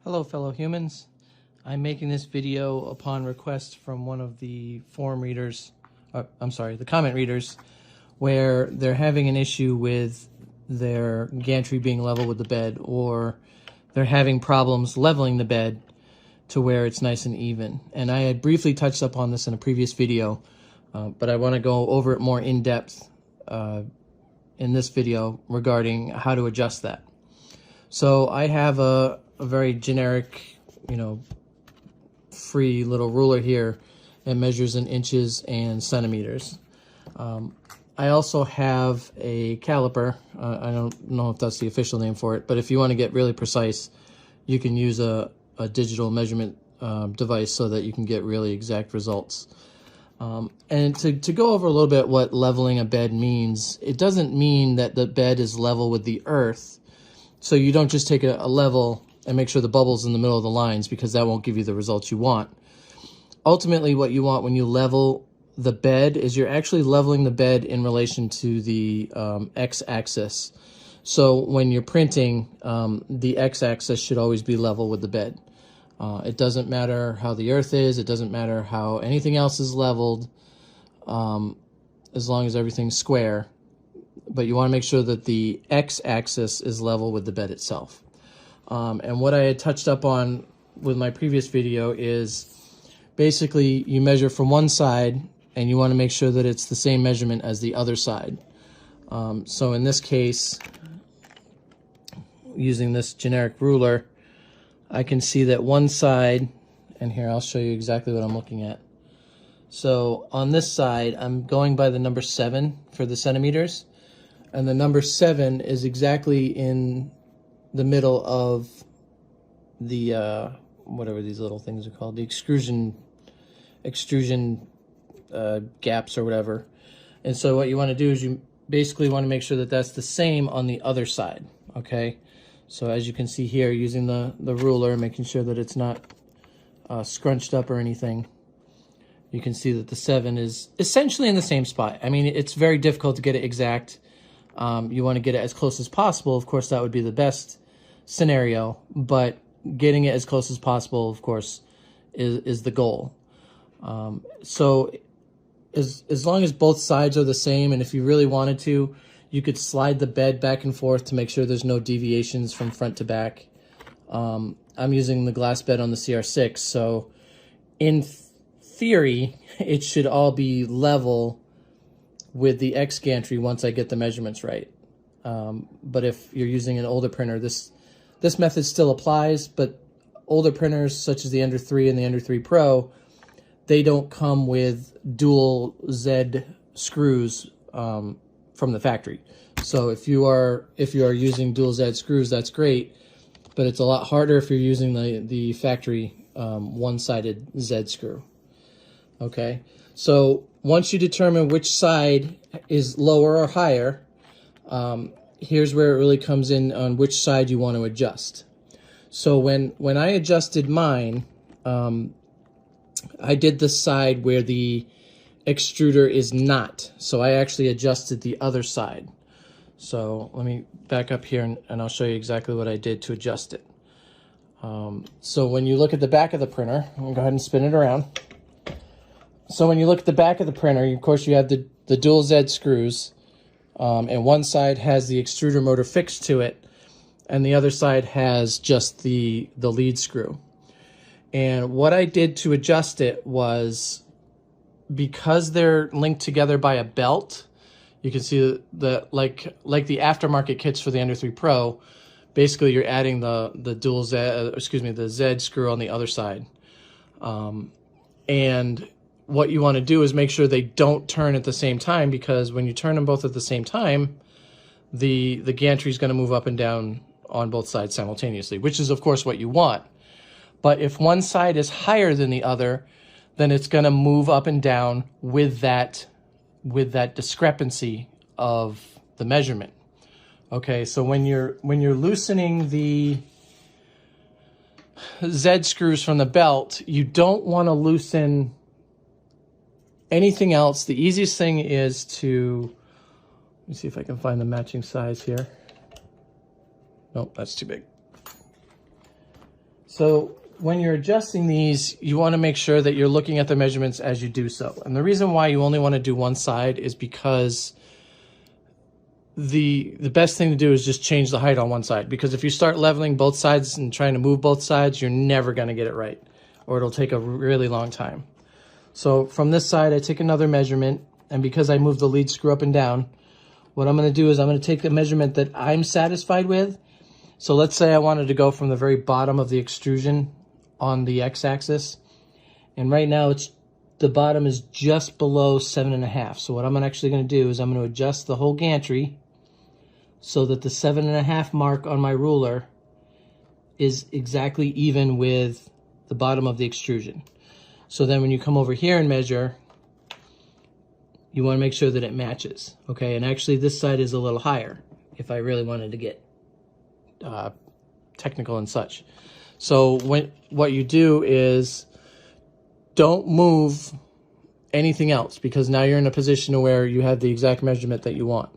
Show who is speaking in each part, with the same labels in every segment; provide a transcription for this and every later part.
Speaker 1: Hello fellow humans. I'm making this video upon request from one of the forum readers, the comment readers, where they're having an issue with their gantry being level with the bed, or they're having problems leveling the bed to where it's nice and even. And I had briefly touched up on this in a previous video, but I want to go over it more in depth in this video regarding how to adjust that. So I have a very generic, free little ruler here. It measures in inches and centimeters. I also have a caliper. I don't know if that's the official name for it, but if you want to get really precise, you can use a digital measurement device so that you can get really exact results. And to go over a little bit what leveling a bed means, it doesn't mean that the bed is level with the earth. So you don't just take a level and make sure the bubble's in the middle of the lines, because that won't give you the results you want. Ultimately, what you want when you level the bed is you're actually leveling the bed in relation to the x-axis. So when you're printing, the x-axis should always be level with the bed. It doesn't matter how the earth is. It doesn't matter how anything else is leveled, as long as everything's square. But you want to make sure that the x-axis is level with the bed itself. And what I had touched up on with my previous video is basically you measure from one side and you want to make sure that it's the same measurement as the other side. So in this case, using this generic ruler, I can see that one side, and here I'll show you exactly what I'm looking at. So on this side, I'm going by the number 7 for the centimeters, and the number 7 is exactly in the middle of the whatever these little things are called, the extrusion gaps or whatever. And so what you want to do is you basically want to make sure that that's the same on the other side. Okay, so as you can see here, using the ruler, making sure that it's not scrunched up or anything, you can see that the 7 is essentially in the same spot. I mean, it's very difficult to get it exact. You want to get it as close as possible. Of course, that would be the best scenario, but getting it as close as possible, of course, is the goal. So as long as both sides are the same, and if you really wanted to, you could slide the bed back and forth to make sure there's no deviations from front to back. I'm using the glass bed on the CR6, so in theory, it should all be level with the X gantry once I get the measurements right. But if you're using an older printer, this method still applies, but older printers such as the Ender 3 and the Ender 3 Pro, they don't come with dual Z screws from the factory. So if you are using dual Z screws, that's great, but it's a lot harder if you're using the factory one-sided Z screw. Okay, so once you determine which side is lower or higher, here's where it really comes in on which side you want to adjust. So when I adjusted mine, I did the side where the extruder is not. So I actually adjusted the other side. So let me back up here and I'll show you exactly what I did to adjust it. So when you look at the back of the printer, I'm going to go ahead and spin it around. So when you look at the back of the printer, of course you have the dual Z screws, and one side has the extruder motor fixed to it, and the other side has just the lead screw. And what I did to adjust it was, because they're linked together by a belt, you can see that like the aftermarket kits for the Ender 3 Pro, basically you're adding the the Z screw on the other side. And what you want to do is make sure they don't turn at the same time, because when you turn them both at the same time, the gantry is going to move up and down on both sides simultaneously, which is of course what you want. But if one side is higher than the other, then it's going to move up and down with that discrepancy of the measurement. Okay, so when you're loosening the Z screws from the belt, you don't want to loosen anything else. The easiest thing is to, let me see if I can find the matching size here. Nope, that's too big. So when you're adjusting these, you want to make sure that you're looking at the measurements as you do so. And the reason why you only want to do one side is because the best thing to do is just change the height on one side, because if you start leveling both sides and trying to move both sides, you're never going to get it right, or it'll take a really long time. So from this side, I take another measurement, and because I move the lead screw up and down, what I'm going to do is I'm going to take the measurement that I'm satisfied with. So let's say I wanted to go from the very bottom of the extrusion on the x-axis, and right now the bottom is just below 7.5. So what I'm actually going to do is I'm going to adjust the whole gantry so that the 7.5 mark on my ruler is exactly even with the bottom of the extrusion. So then when you come over here and measure, you want to make sure that it matches, okay? And actually this side is a little higher if I really wanted to get technical and such. So what you do is don't move anything else, because now you're in a position where you have the exact measurement that you want.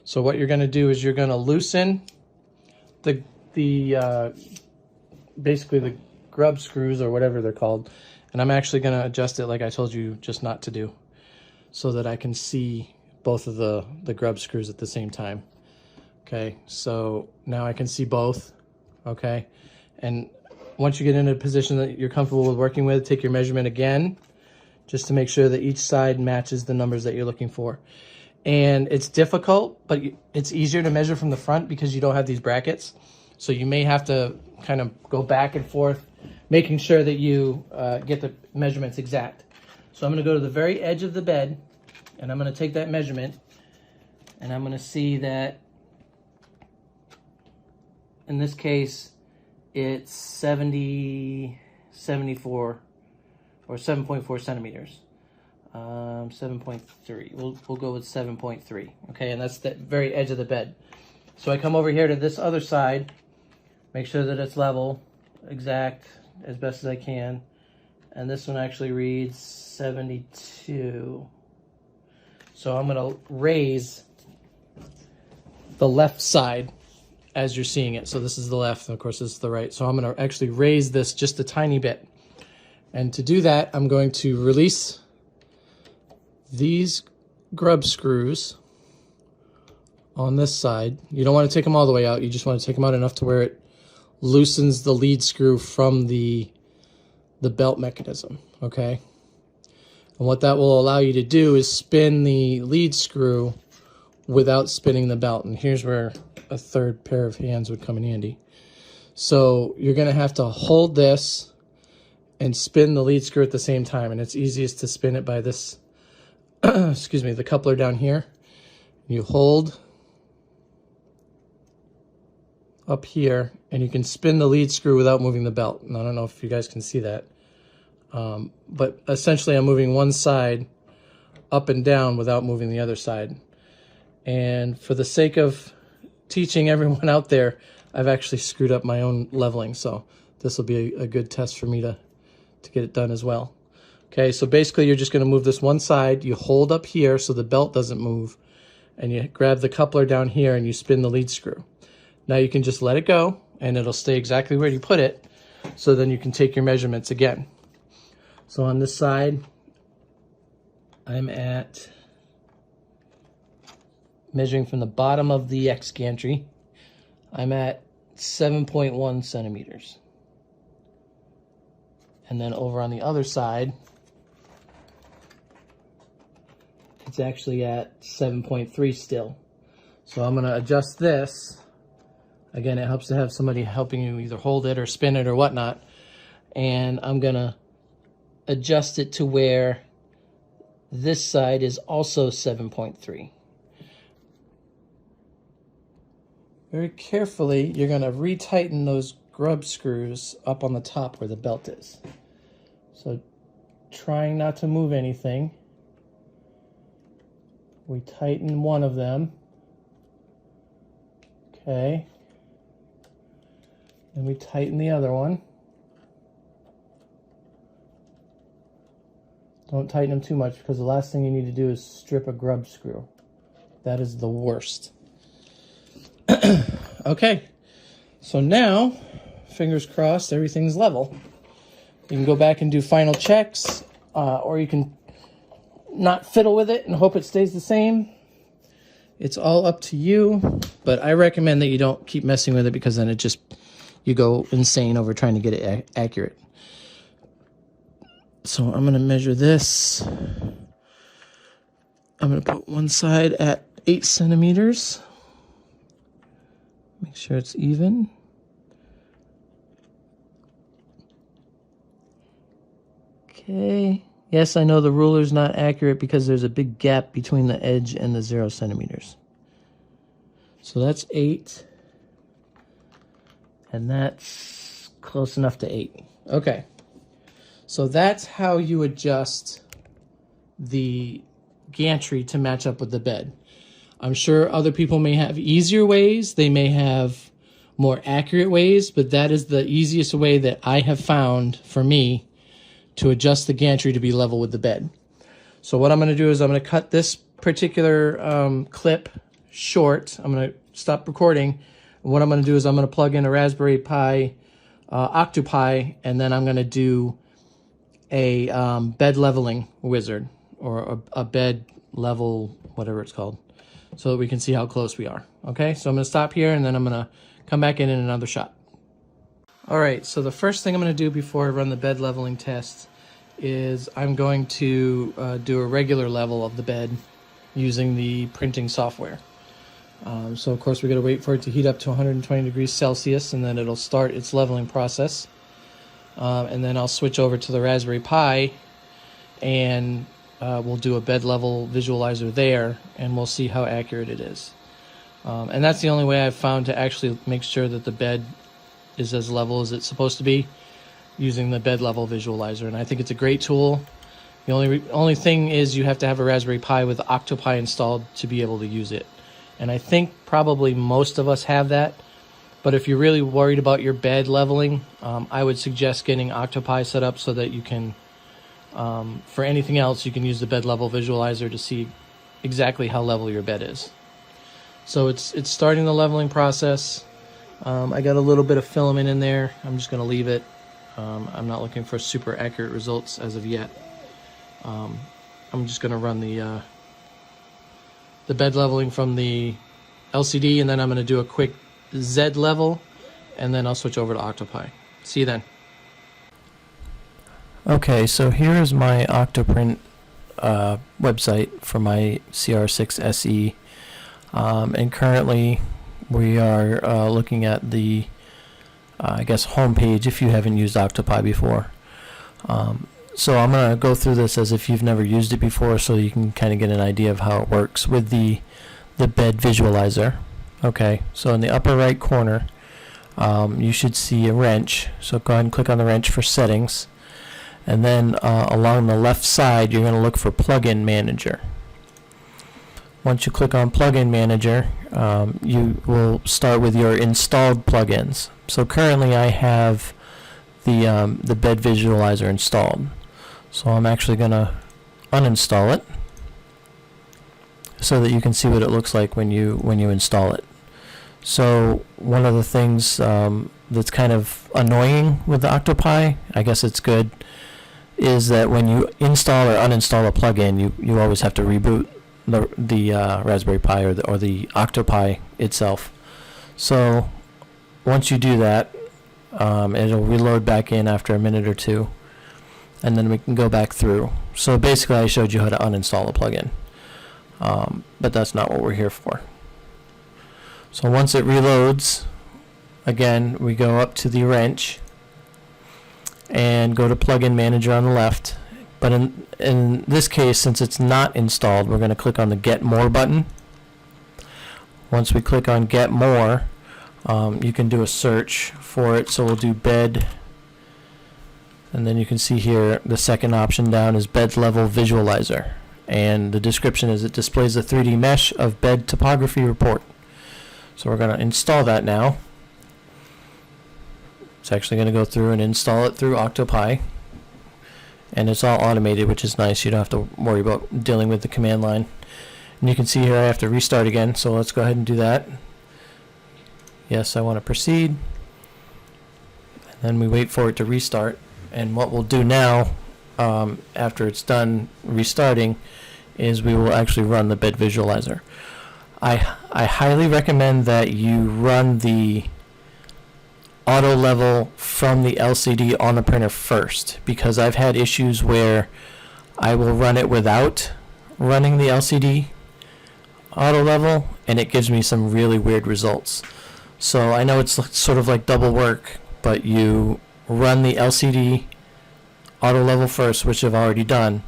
Speaker 1: So what you're going to do is you're going to loosen the basically the grub screws or whatever they're called, and I'm actually going to adjust it like I told you just not to do, so that I can see both of the grub screws at the same time. Okay, so now I can see both. Okay, and once you get into a position that you're comfortable with working with, take your measurement again, just to make sure that each side matches the numbers that you're looking for. And it's difficult, but it's easier to measure from the front because you don't have these brackets. So you may have to kind of go back and forth, making sure that you get the measurements exact. So I'm going to go to the very edge of the bed, and I'm going to take that measurement, and I'm going to see that in this case it's 74 or 7.4 centimeters. 7.3. We'll go with 7.3. Okay, and that's the very edge of the bed. So I come over here to this other side, make sure that it's level, exact, as best as I can. And this one actually reads 72. So I'm going to raise the left side as you're seeing it. So this is the left, and of course this is the right. So I'm going to actually raise this just a tiny bit. And to do that, I'm going to release these grub screws on this side. You don't want to take them all the way out. You just want to take them out enough to where it loosens the lead screw from the belt mechanism, okay? And what that will allow you to do is spin the lead screw without spinning the belt. And here's where a third pair of hands would come in handy. So you're going to have to hold this and spin the lead screw at the same time. And it's easiest to spin it by this excuse me, the coupler down here. You hold up here, and you can spin the lead screw without moving the belt. And I don't know if you guys can see that, but essentially I'm moving one side up and down without moving the other side. And for the sake of teaching everyone out there, I've actually screwed up my own leveling, so this will be a good test for me to get it done as well. Okay, so basically you're just going to move this one side, you hold up here so the belt doesn't move, and you grab the coupler down here and you spin the lead screw. Now you can just let it go, and it'll stay exactly where you put it, so then you can take your measurements again. So on this side, I'm at, measuring from the bottom of the X gantry, I'm at 7.1 centimeters. And then over on the other side, it's actually at 7.3 still. So I'm going to adjust this. Again, it helps to have somebody helping you either hold it or spin it or whatnot. And I'm going to adjust it to where this side is also 7.3. Very carefully, you're going to retighten those grub screws up on the top where the belt is. So trying not to move anything, we tighten one of them, okay, and we tighten the other one. Don't tighten them too much, because the last thing you need to do is strip a grub screw. That is the worst. Okay, so now fingers crossed, everything's level. You can go back and do final checks, or you can not fiddle with it and hope it stays the same. It's all up to you, but I recommend that you don't keep messing with it, because then you go insane over trying to get it accurate. So I'm going to measure this. I'm going to put one side at 8 centimeters. Make sure it's even. Okay. Yes, I know the ruler's not accurate because there's a big gap between the edge and the 0 centimeters. So that's 8. And that's close enough to 8. Okay. So that's how you adjust the gantry to match up with the bed. I'm sure other people may have easier ways. They may have more accurate ways, but that is the easiest way that I have found for me to adjust the gantry to be level with the bed. So what I'm going to do is I'm going to cut this particular clip short. I'm going to stop recording. And what I'm going to do is I'm going to plug in a Raspberry Pi Octopi, and then I'm going to do a bed leveling wizard, or a bed level, whatever it's called, so that we can see how close we are. Okay, so I'm going to stop here, and then I'm going to come back in another shot. All right, so the first thing I'm going to do before I run the bed leveling test is I'm going to do a regular level of the bed using the printing software. So of course we got to wait for it to heat up to 120 degrees Celsius, and then it'll start its leveling process. And then I'll switch over to the Raspberry Pi, and we'll do a bed level visualizer there, and we'll see how accurate it is. And that's the only way I've found to actually make sure that the bed is as level as it's supposed to be, using the bed level visualizer. And I think it's a great tool. The only thing is you have to have a Raspberry Pi with Octopi installed to be able to use it. And I think probably most of us have that. But if you're really worried about your bed leveling, I would suggest getting Octopi set up so that you can, for anything else, you can use the bed level visualizer to see exactly how level your bed is. So it's starting the leveling process. I got a little bit of filament in there. I'm just going to leave it. I'm not looking for super accurate results as of yet. I'm just going to run the bed leveling from the LCD, and then I'm going to do a quick Z level, and then I'll switch over to Octopi. See you then. Okay, so here's my Octoprint website for my CR6 SE, and currently we are looking at the I guess home page if you haven't used Octopi before. So I'm going to go through this as if you've never used it before, so you can kind of get an idea of how it works with the bed visualizer. Okay, so in the upper right corner you should see a wrench, so go ahead and click on the wrench for settings, and then along the left side you're going to look for plugin manager. Once you click on plugin manager, you will start with your installed plugins. So currently I have the bed visualizer installed, so I'm actually going to uninstall it so that you can see what it looks like when you install it. So one of the things that's kind of annoying with the Octopi, I guess it's good, is that when you install or uninstall a plugin, you always have to reboot the Raspberry Pi or the Octopi itself. So once you do that, it'll reload back in after a minute or two, and then we can go back through. So basically I showed you how to uninstall a plugin, but that's not what we're here for. So once it reloads, again we go up to the wrench and go to plugin manager on the left. But in this case, since it's not installed, we're going to click on the Get More button. Once we click on Get More, you can do a search for it. So we'll do bed, and then you can see here the second option down is Bed Level Visualizer. And the description is it displays a 3D mesh of bed topography report. So we're going to install that now. It's actually going to go through and install it through Octopi. And it's all automated, which is nice. You don't have to worry about dealing with the command line. And you can see here I have to restart again, so let's go ahead and do that. Yes, I want to proceed. Then we wait for it to restart. And what we'll do now, after it's done restarting, is we will actually run the bed visualizer. I highly recommend that you run the auto level from the LCD on the printer first, because I've had issues where I will run it without running the LCD auto level, and it gives me some really weird results. So I know it's sort of like double work, but you run the LCD auto level first, which I've already done,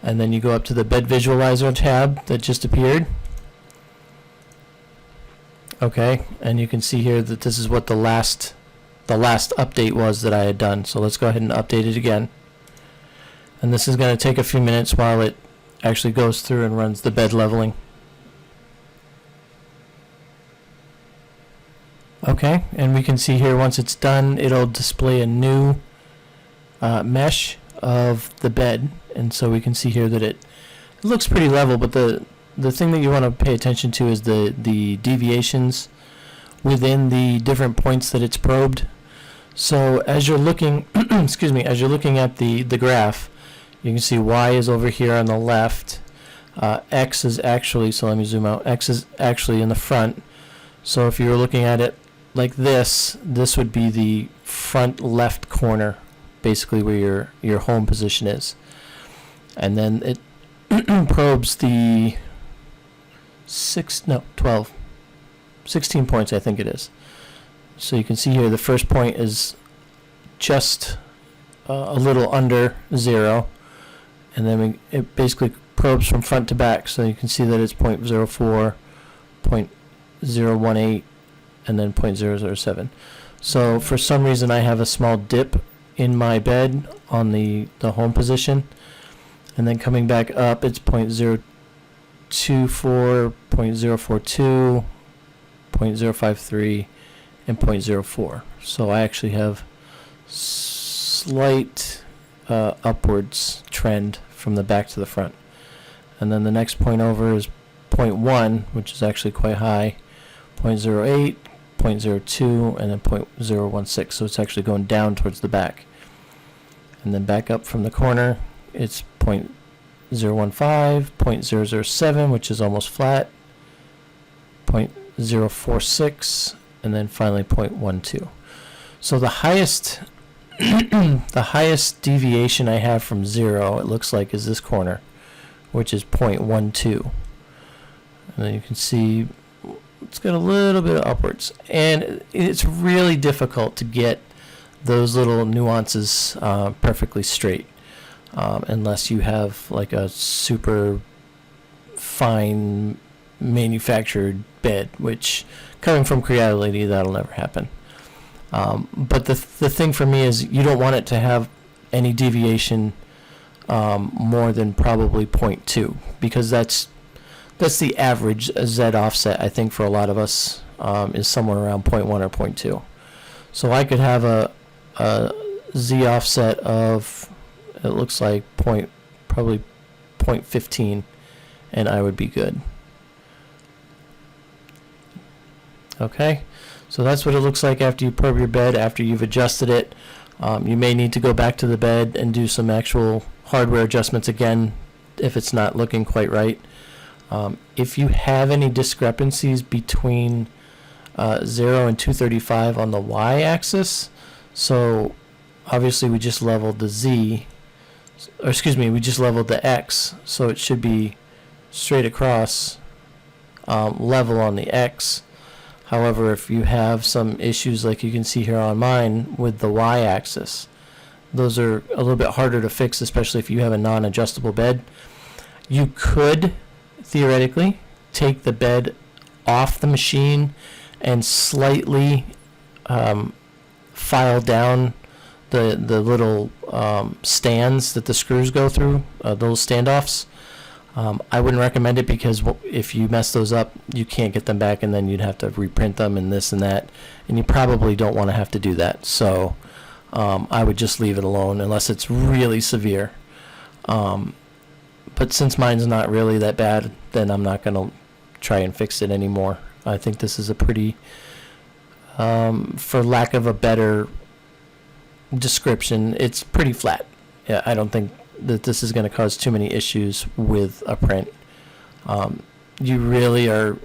Speaker 1: and then you go up to the bed visualizer tab that just appeared. Okay, and you can see here that this is what the last update was that I had done. So let's go ahead and update it again. And this is going to take a few minutes while it actually goes through and runs the bed leveling. Okay, and we can see here once it's done, it'll display a new mesh of the bed, and so we can see here that it looks pretty level, but the thing that you want to pay attention to is the deviations within the different points that it's probed. So as you're looking excuse me, as you're looking at the graph, you can see Y is over here on the left, X is actually, so let me zoom out, X is actually in the front. So if you were looking at it like this would be the front left corner, basically where your home position is. And then it probes the 16 points, I think it is. So you can see here the first point is just a little under 0, and then it basically probes from front to back, so you can see that it's 0.04, 0.018, and then 0.007. So for some reason I have a small dip in my bed on the home position, and then coming back up it's 0.024, 0.042, 0.053, and 0.04. So I actually have slight upwards trend from the back to the front. And then the next point over is 0.1, which is actually quite high, 0.08, 0.02, and then 0.016. So it's actually going down towards the back. And then back up from the corner, it's 0.015, 0.007, which is almost flat, 0.046, and then finally 0.12. So the highest the highest deviation I have from 0, it looks like, is this corner, which is 0.12. And then you can see it's got a little bit of upwards, and it's really difficult to get those little nuances perfectly straight, unless you have like a super fine manufactured bed, which coming from Creativity, that'll never happen. But the thing for me is you don't want it to have any deviation more than probably 0.2, because that's the average Z offset, I think, for a lot of us, is somewhere around 0.1 or 0.2. So I could have a Z offset of, it looks like probably 0.15, and I would be good. Okay, so that's what it looks like after you probe your bed, after you've adjusted it. You may need to go back to the bed and do some actual hardware adjustments again if it's not looking quite right. If you have any discrepancies between 0 and 235 on the y-axis, so obviously we just leveled the z, or excuse me, we just leveled the x, so it should be straight across level on the x. However, if you have some issues like you can see here on mine with the y-axis, those are a little bit harder to fix, especially if you have a non-adjustable bed. You could theoretically take the bed off the machine and slightly file down the little stands that the screws go through, those standoffs. I wouldn't recommend it, because if you mess those up, you can't get them back, and then you'd have to reprint them and this and that, and you probably don't want to have to do that. So I would just leave it alone unless it's really severe. But since mine's not really that bad, then I'm not going to try and fix it anymore. I think this is a pretty, for lack of a better description, it's pretty flat. Yeah, I don't think that this is going to cause too many issues with a print. You really are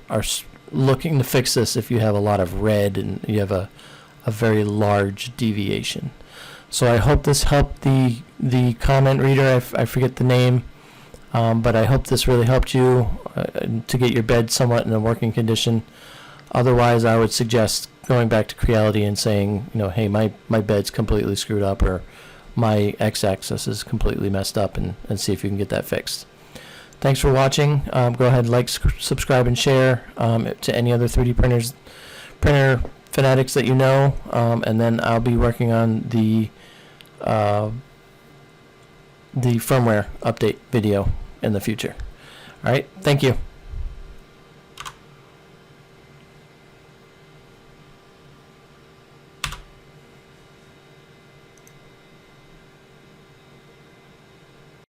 Speaker 1: looking to fix this if you have a lot of red and you have a very large deviation. So I hope this helped the comment reader. I forget the name, but I hope this really helped you to get your bed somewhat in a working condition. Otherwise, I would suggest going back to Creality and saying, you know, hey, my bed's completely screwed up, or my x-axis is completely messed up, and see if you can get that fixed. Thanks for watching. Go ahead, like, subscribe, and share to any other 3D printer fanatics that you know, and then I'll be working on the firmware update video in the future. All right, thank you.